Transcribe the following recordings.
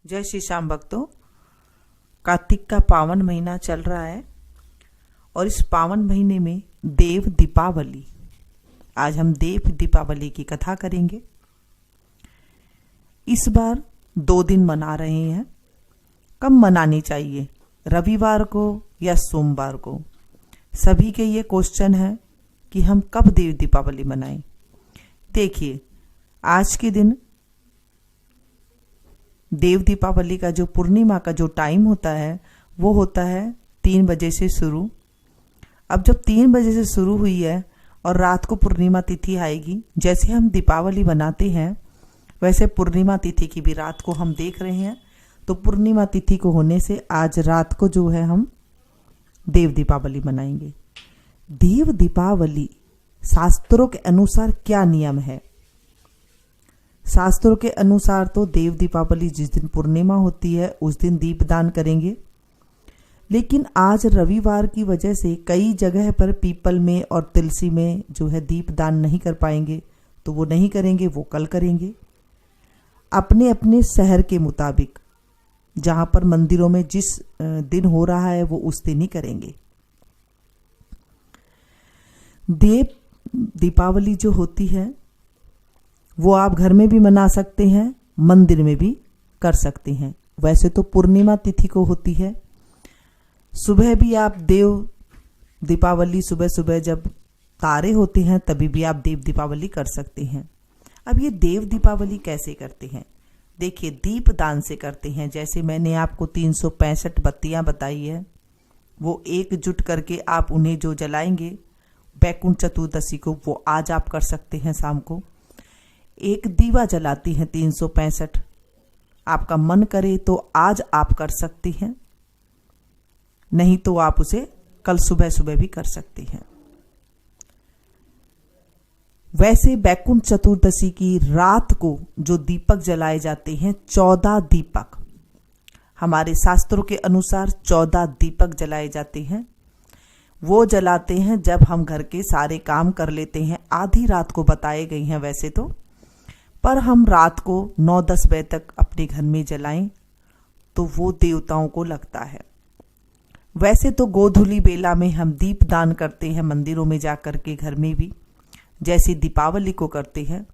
जय श्री श्याम भक्तों। कार्तिक का पावन महीना चल रहा है और इस पावन महीने में देव दीपावली, आज हम देव दीपावली की कथा करेंगे। इस बार 2 दिन मना रहे हैं। कब मनानी चाहिए, रविवार को या सोमवार को? सभी के ये क्वेश्चन है कि हम कब देव दीपावली मनाएं। देखिए, आज के दिन देव दीपावली का जो पूर्णिमा का जो टाइम होता है वो होता है 3 बजे से शुरू। अब जब 3 बजे से शुरू हुई है और रात को पूर्णिमा तिथि आएगी, जैसे हम दीपावली बनाते हैं वैसे पूर्णिमा तिथि की भी रात को हम देख रहे हैं। तो पूर्णिमा तिथि को होने से आज रात को जो है हम देव दीपावली मनाएंगे। देव दीपावली शास्त्रों के अनुसार क्या नियम है? शास्त्रों के अनुसार तो देव दीपावली जिस दिन पूर्णिमा होती है उस दिन दीपदान करेंगे, लेकिन आज रविवार की वजह से कई जगह पर पीपल में और तुलसी में जो है दीपदान नहीं कर पाएंगे, तो वो नहीं करेंगे, वो कल करेंगे। अपने अपने शहर के मुताबिक जहां पर मंदिरों में जिस दिन हो रहा है वो उस दिन ही करेंगे। देव दीपावली जो होती है वो आप घर में भी मना सकते हैं, मंदिर में भी कर सकते हैं। वैसे तो पूर्णिमा तिथि को होती है। सुबह भी आप देव दीपावली सुबह सुबह जब तारे होते हैं तभी भी आप देव दीपावली कर सकते हैं। अब ये देव दीपावली कैसे करते हैं? देखिए, दीपदान से करते हैं। जैसे मैंने आपको 365 बत्तियां बताई है, वो एकजुट करके आप उन्हें जो जलाएंगे बैकुंठ चतुर्दशी को, वो आज आप कर सकते हैं। शाम को एक दीवा जलाती हैं 365। आपका मन करे तो आज आप कर सकती हैं, नहीं तो आप उसे कल सुबह सुबह भी कर सकती हैं। वैसे बैकुंठ चतुर्दशी की रात को जो दीपक जलाए जाते हैं, 14 दीपक, हमारे शास्त्रों के अनुसार 14 दीपक जलाए जाते हैं। वो जलाते हैं जब हम घर के सारे काम कर लेते हैं। आधी रात को बताए गई हैं वैसे तो, पर हम रात को 9-10 बजे तक अपने घर में जलाएं तो वो देवताओं को लगता है। वैसे तो गोधूली बेला में हम दीप दान करते हैं मंदिरों में जाकर के, घर में भी जैसे दीपावली को करते हैं,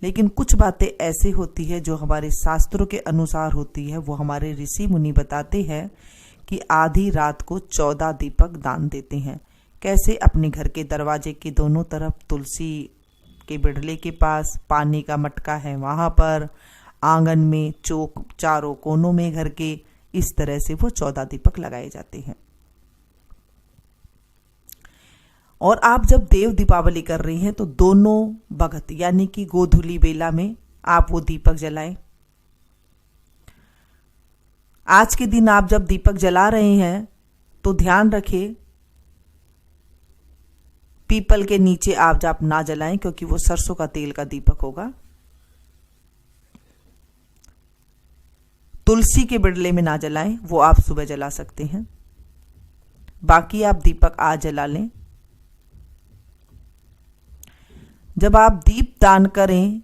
लेकिन कुछ बातें ऐसे होती है जो हमारे शास्त्रों के अनुसार होती है। वो हमारे ऋषि मुनि बताते हैं कि आधी रात को 14 दीपक दान देते हैं। कैसे? अपने घर के दरवाजे के दोनों तरफ, तुलसी के बिड़ले के पास पानी का मटका है वहां पर, आंगन में, चौक चारों कोनों में घर के, इस तरह से वो 14 दीपक लगाए जाते हैं। और आप जब देव दीपावली कर रही हैं तो दोनों वक्त यानी कि गोधूली बेला में आप वो दीपक जलाएं। आज के दिन आप जब दीपक जला रहे हैं तो ध्यान रखें पीपल के नीचे आप ना जलाएं, क्योंकि वो सरसों का तेल का दीपक होगा। तुलसी के बिड़ले में ना जलाएं, वो आप सुबह जला सकते हैं। बाकी आप दीपक आज जला लें। जब आप दीप दान करें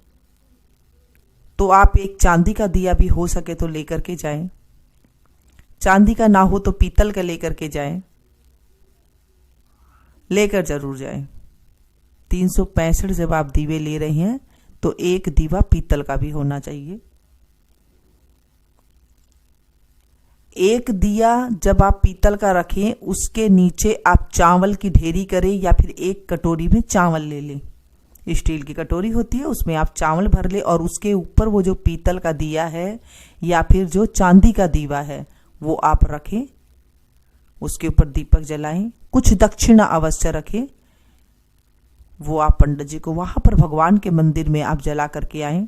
तो आप एक चांदी का दिया भी हो सके तो लेकर के जाएं। चांदी का ना हो तो पीतल का लेकर के जाएं, लेकर जरूर जाएं। 365 जब आप दीवे ले रहे हैं तो एक दीवा पीतल का भी होना चाहिए। एक दिया जब आप पीतल का रखें, उसके नीचे आप चावल की ढेरी करें या फिर एक कटोरी में चावल ले लें। स्टील की कटोरी होती है, उसमें आप चावल भर ले और उसके ऊपर वो जो पीतल का दिया है या फिर जो चांदी का दीवा है वो आप रखें, उसके ऊपर दीपक जलाएं। कुछ दक्षिणा अवश्य रखें, वो आप पंडित जी को वहां पर भगवान के मंदिर में आप जला करके आएं।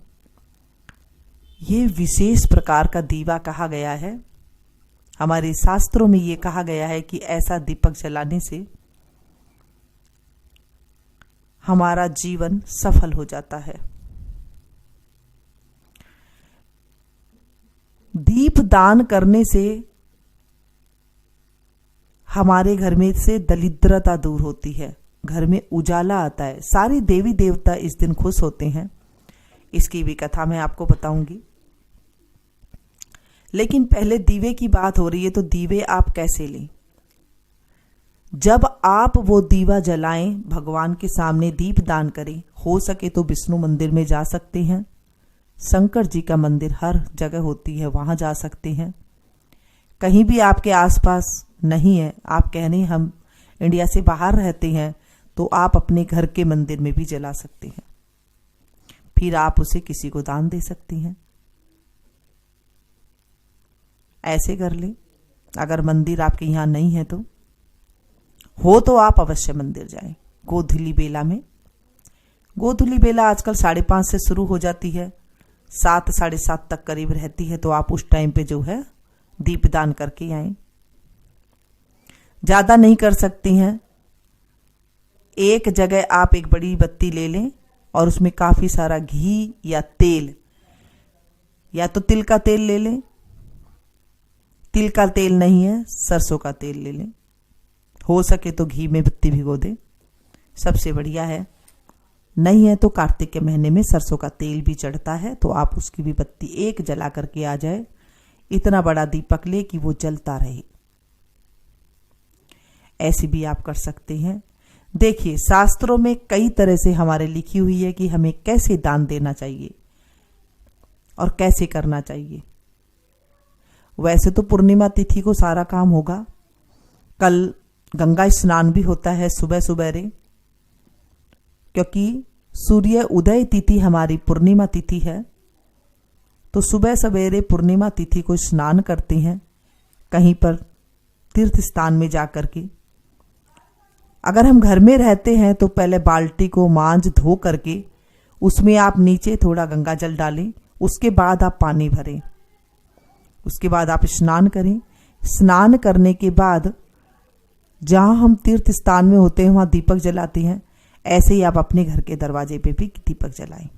ये विशेष प्रकार का दीवा कहा गया है। हमारे शास्त्रों में ये कहा गया है कि ऐसा दीपक जलाने से हमारा जीवन सफल हो जाता है। दीप दान करने से हमारे घर में से दरिद्रता दूर होती है, घर में उजाला आता है। सारी देवी देवता इस दिन खुश होते हैं। इसकी भी कथा मैं आपको बताऊंगी। लेकिन पहले दीवे की बात हो रही है, तो दीवे आप कैसे लें? जब आप वो दीवा जलाएं, भगवान के सामने दीप दान करें, हो सके तो विष्णु मंदिर में जा सकते हैं, शंकर जी का मंदिर हर जगह होती है, वहां जा सकते हैं। कहीं भी आपके आसपास नहीं है, आप कह रहे हम इंडिया से बाहर रहते हैं, तो आप अपने घर के मंदिर में भी जला सकते हैं, फिर आप उसे किसी को दान दे सकती हैं। ऐसे कर ले। अगर मंदिर आपके यहाँ नहीं है तो आप अवश्य मंदिर जाएं। गोधूली बेला में, गोधूली बेला आजकल 5:30 से शुरू हो जाती है, 7 साढ़े 7 तक करीब रहती है, तो आप उस टाइम पे जो है दीपदान करके आए। ज्यादा नहीं कर सकती हैं, एक जगह आप एक बड़ी बत्ती ले लें और उसमें काफी सारा घी या तेल, या तो तिल का तेल ले लें, तिल का तेल नहीं है सरसों का तेल ले लें, हो सके तो घी में बत्ती भिगो दें, सबसे बढ़िया है। नहीं है तो कार्तिक के महीने में सरसों का तेल भी चढ़ता है, तो आप उसकी भी बत्ती एक जला करके आ जाए। इतना बड़ा दीपक ले कि वो जलता रहे, ऐसे भी आप कर सकते हैं। देखिए, शास्त्रों में कई तरह से हमारे लिखी हुई है कि हमें कैसे दान देना चाहिए और कैसे करना चाहिए। वैसे तो पूर्णिमा तिथि को सारा काम होगा, कल गंगा स्नान भी होता है सुबह सुबेरे, क्योंकि सूर्य उदय तिथि हमारी पूर्णिमा तिथि है, तो सुबह सवेरे पूर्णिमा तिथि को स्नान करते हैं कहीं पर तीर्थ स्थान में जाकर के। अगर हम घर में रहते हैं तो पहले बाल्टी को मांज धो करके उसमें आप नीचे थोड़ा गंगा जल डालें, उसके बाद आप पानी भरें, उसके बाद आप स्नान करें। स्नान करने के बाद जहां हम तीर्थ स्थान में होते हैं वहां दीपक जलाते हैं, ऐसे ही आप अपने घर के दरवाजे पे भी दीपक जलाएं।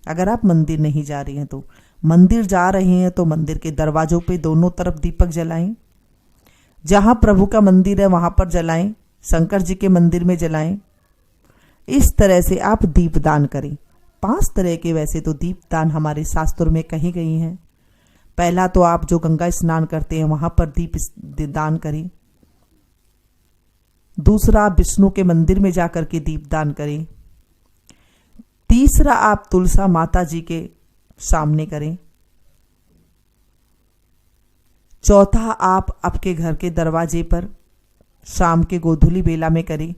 अगर आप मंदिर नहीं जा रहे हैं तो, मंदिर जा रहे हैं तो मंदिर के दरवाजों पे दोनों तरफ दीपक जलाएं। जहां प्रभु का मंदिर है वहां पर जलाएं, शंकर जी के मंदिर में जलाएं। इस तरह से आप दीपदान करें। 5 तरह के वैसे तो दीपदान हमारे शास्त्रों में कही गई हैं। पहला तो आप जो गंगा स्नान करते हैं वहां पर दीप दान करें। दूसरा, विष्णु के मंदिर में जाकर के दीप दान करें। तीसरा, आप तुलसा माता जी के सामने करें। चौथा, आप आपके घर के दरवाजे पर शाम के गोधूली बेला में करें।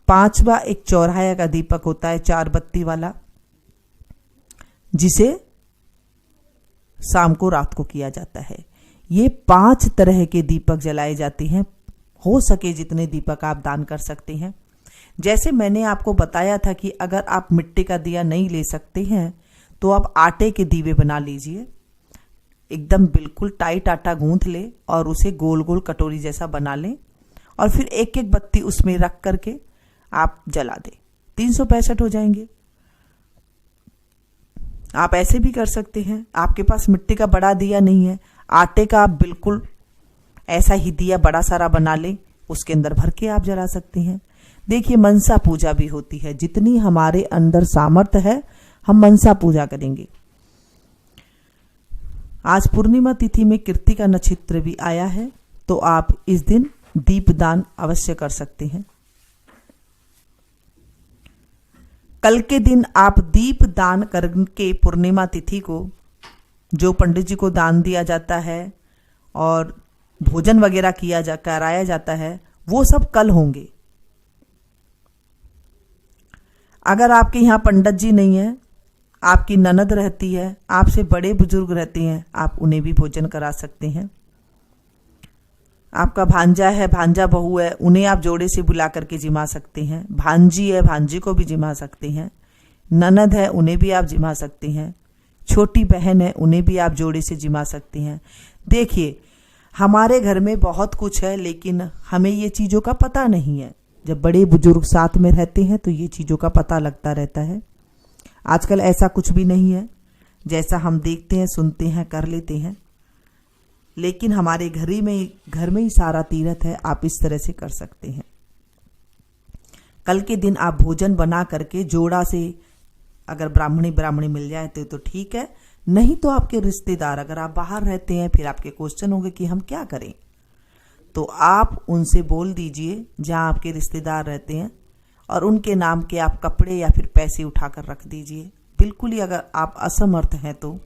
5वां, एक चौराहे का दीपक होता है 4 बत्ती वाला, जिसे शाम को रात को किया जाता है। ये 5 तरह के दीपक जलाए जाते हैं। हो सके जितने दीपक आप दान कर सकते हैं। जैसे मैंने आपको बताया था कि अगर आप मिट्टी का दिया नहीं ले सकते हैं तो आप आटे के दीवे बना लीजिए। एकदम बिल्कुल टाइट आटा गूंथ ले और उसे गोल गोल कटोरी जैसा बना लें और फिर एक एक बत्ती उसमें रख करके आप जला दें। 365 हो जाएंगे। आप ऐसे भी कर सकते हैं। आपके पास मिट्टी का बड़ा दिया नहीं है, आटे का आप बिल्कुल ऐसा ही दिया बड़ा सारा बना लें, उसके अंदर भर के आप जला सकते हैं। देखिए, मनसा पूजा भी होती है। जितनी हमारे अंदर सामर्थ्य है हम मनसा पूजा करेंगे। आज पूर्णिमा तिथि में कृत्तिका नक्षत्र भी आया है, तो आप इस दिन दीपदान अवश्य कर सकते हैं। कल के दिन आप दीप दान करके पूर्णिमा तिथि को, जो पंडित जी को दान दिया जाता है और भोजन वगैरह कराया जाता है, वो सब कल होंगे। अगर आपके यहाँ पंडित जी नहीं है, आपकी ननद रहती है, आपसे बड़े बुजुर्ग रहते हैं, आप उन्हें भी भोजन करा सकते हैं। आपका भांजा है, भांजा बहू है, उन्हें आप जोड़े से बुला करके जिमा सकते हैं। भांजी है, भांजी को भी जिमा सकते हैं। ननद है, उन्हें भी आप जिमा सकते हैं। छोटी बहन है, उन्हें भी आप जोड़े से जिमा सकते हैं। देखिए, हमारे घर में बहुत कुछ है, लेकिन हमें ये चीज़ों का पता नहीं है। जब बड़े बुजुर्ग साथ में रहते हैं तो ये चीज़ों का पता लगता रहता है। आजकल ऐसा कुछ भी नहीं है, जैसा हम देखते हैं, सुनते हैं, कर लेते हैं। लेकिन हमारे घर में ही सारा तीर्थ है, आप इस तरह से कर सकते हैं। कल के दिन आप भोजन बना करके जोड़ा से, अगर ब्राह्मणी मिल जाए तो ठीक है, नहीं तो आपके रिश्तेदार, अगर आप बाहर रहते हैं फिर आपके क्वेश्चन होंगे कि हम क्या करें, तो आप उनसे बोल दीजिए जहां आपके रिश्तेदार रहते हैं और उनके नाम के आप कपड़े या फिर पैसे उठाकर रख दीजिए। बिल्कुल ही अगर आप असमर्थ हैं तो,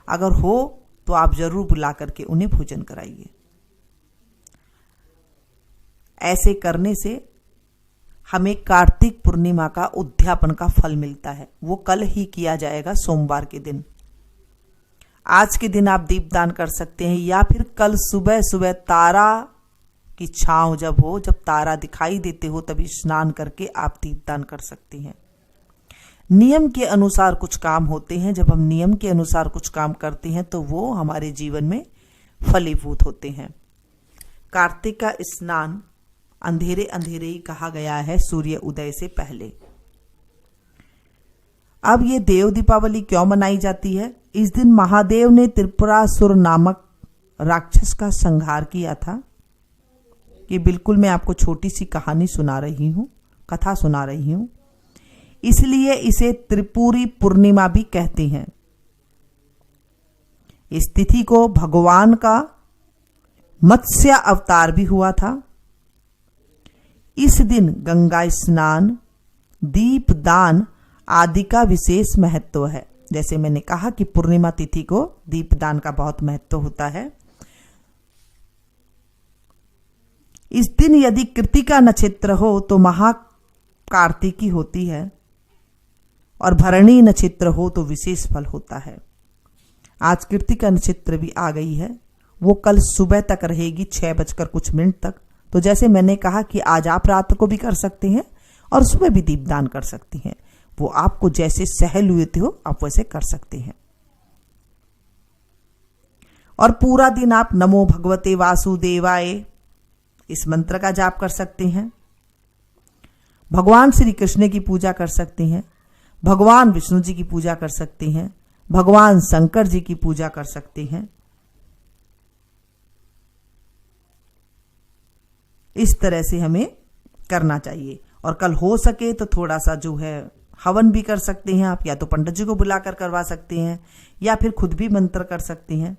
अगर हो तो आप जरूर बुला करके उन्हें भोजन कराइए। ऐसे करने से हमें कार्तिक पूर्णिमा का उद्यापन का फल मिलता है। वो कल ही किया जाएगा, सोमवार के दिन। आज के दिन आप दीपदान कर सकते हैं या फिर कल सुबह सुबह तारा की छांव जब हो, जब तारा दिखाई देते हो, तभी स्नान करके आप दीपदान कर सकते हैं। नियम के अनुसार कुछ काम होते हैं। जब हम नियम के अनुसार कुछ काम करते हैं तो वो हमारे जीवन में फलीभूत होते हैं। कार्तिक का स्नान अंधेरे अंधेरे ही कहा गया है, सूर्य उदय से पहले। अब ये देव दीपावली क्यों मनाई जाती है? इस दिन महादेव ने त्रिपुरासुर नामक राक्षस का संहार किया था। ये बिल्कुल मैं आपको छोटी सी कहानी सुना रही हूं, कथा सुना रही हूं, इसलिए इसे त्रिपुरी पूर्णिमा भी कहते हैं। इस तिथि को भगवान का मत्स्य अवतार भी हुआ था। इस दिन गंगा स्नान, दीपदान आदि का विशेष महत्व है। जैसे मैंने कहा कि पूर्णिमा तिथि को दीपदान का बहुत महत्व होता है। इस दिन यदि कृतिका नक्षत्र हो तो महाकार्तिकी होती है और भरणी नक्षत्र हो तो विशेष फल होता है। आज कृतिका नक्षत्र भी आ गई है, वो कल सुबह तक रहेगी 6:00 तक। तो जैसे मैंने कहा कि आज आप रात को भी कर सकते हैं और सुबह भी दीपदान कर सकती हैं। वो आपको जैसे सहूलियत हो आप वैसे कर सकते हैं। और पूरा दिन आप नमो भगवते वासुदेवाय इस मंत्र का जाप कर सकते हैं। भगवान श्री कृष्ण की पूजा कर सकते हैं, भगवान विष्णु जी की पूजा कर सकते हैं, भगवान शंकर जी की पूजा कर सकते हैं। इस तरह से हमें करना चाहिए। और कल हो सके तो थोड़ा सा जो है हवन भी कर सकते हैं आप, या तो पंडित जी को बुलाकर करवा सकते हैं या फिर खुद भी मंत्र कर सकते हैं।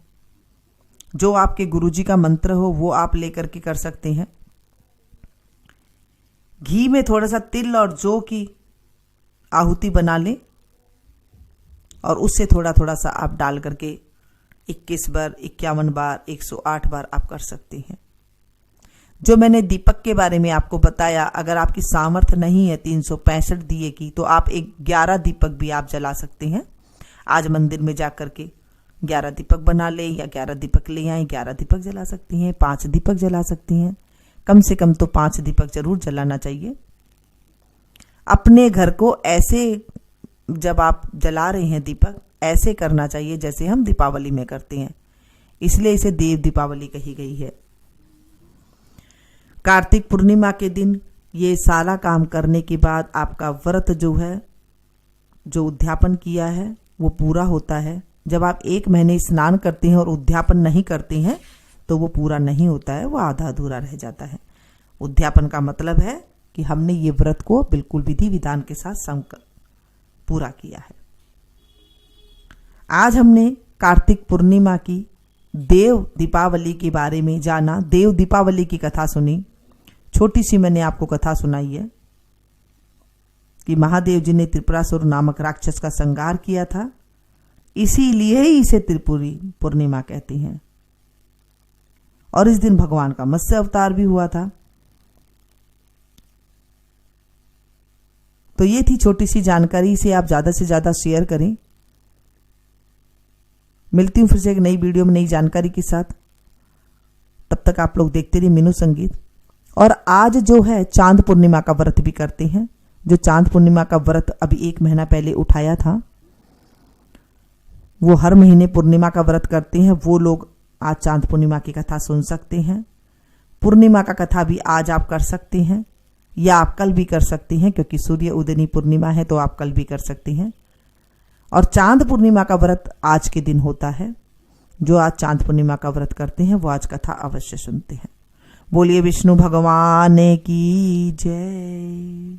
जो आपके गुरुजी का मंत्र हो वो आप लेकर के कर सकते हैं। घी में थोड़ा सा तिल और जौ की आहुति बना लें और उससे थोड़ा थोड़ा सा आप डाल करके 21 बार, 51 बार, 108 बार आप कर सकते हैं। जो मैंने दीपक के बारे में आपको बताया, अगर आपकी सामर्थ्य नहीं है 365 दिए की, तो आप 11 दीपक भी आप जला सकते हैं। आज मंदिर में जाकर के 11 दीपक बना ले या 11 दीपक ले आए, 11 दीपक जला सकती हैं, 5 दीपक जला सकती हैं। कम से कम तो 5 दीपक जरूर जलाना चाहिए। अपने घर को ऐसे जब आप जला रहे हैं दीपक, ऐसे करना चाहिए जैसे हम दीपावली में करते हैं, इसलिए इसे देव दीपावली कही गई है। कार्तिक पूर्णिमा के दिन ये सारा काम करने के बाद आपका व्रत जो है, जो उद्यापन किया है, वो पूरा होता है। जब आप 1 महीने स्नान करते हैं और उद्यापन नहीं करते हैं तो वो पूरा नहीं होता है, वो आधा अधूरा रह जाता है। उद्यापन का मतलब है कि हमने ये व्रत को बिल्कुल विधि विधान के साथ पूरा किया है। आज हमने कार्तिक पूर्णिमा की देव दीपावली के बारे में जाना, देव दीपावली की कथा सुनी। छोटी सी मैंने आपको कथा सुनाई है कि महादेव जी ने त्रिपुरासुर नामक राक्षस का संहार किया था, इसीलिए ही इसे त्रिपुरी पूर्णिमा कहते हैं। और इस दिन भगवान का मत्स्य अवतार भी हुआ था। तो ये थी छोटी सी जानकारी, इसे आप ज्यादा से ज्यादा शेयर करें। मिलती हूं फिर से एक नई वीडियो में नई जानकारी के साथ। तब तक आप लोग देखते रहिए मीनू संगीत। और आज जो है चांद पूर्णिमा का व्रत भी करते हैं। जो चांद पूर्णिमा का व्रत अभी 1 महीना पहले उठाया था, वो हर महीने पूर्णिमा का व्रत करते हैं। वो लोग आज चांद पूर्णिमा की कथा सुन सकते हैं। पूर्णिमा का कथा भी आज आप कर सकते हैं या आप कल भी कर सकते हैं, क्योंकि सूर्य उदयनी पूर्णिमा है तो आप कल भी कर सकते हैं। और चांद पूर्णिमा का व्रत आज के दिन होता है। जो आज चांद पूर्णिमा का व्रत करते हैं वो आज कथा अवश्य सुनते हैं। बोलिए विष्णु भगवान की जय।